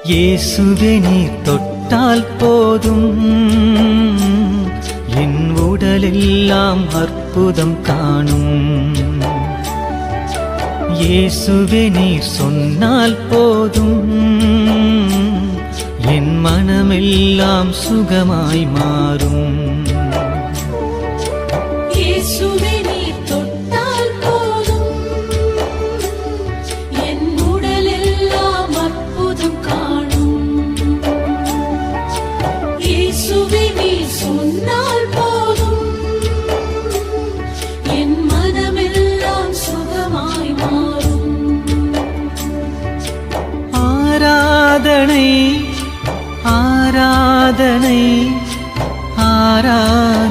இயேசுவே நீர் தொட்டால் போதும், என் உடலெல்லாம் அற்புதம் காணும். இயேசுவே நீர் சொன்னால் போதும், என் மனமெல்லாம் சுகமாய் மாறும். இயேசுவே நீர் தொட்டால் போதும், என் உடலெல்லாம் அற்புதம் காணும். இயேசுவே நீர் சொன்னால் போதும், என் மனமெல்லாம் சுகமாய் மாறும். ஆராதனை ஆராதனை ஆராதனை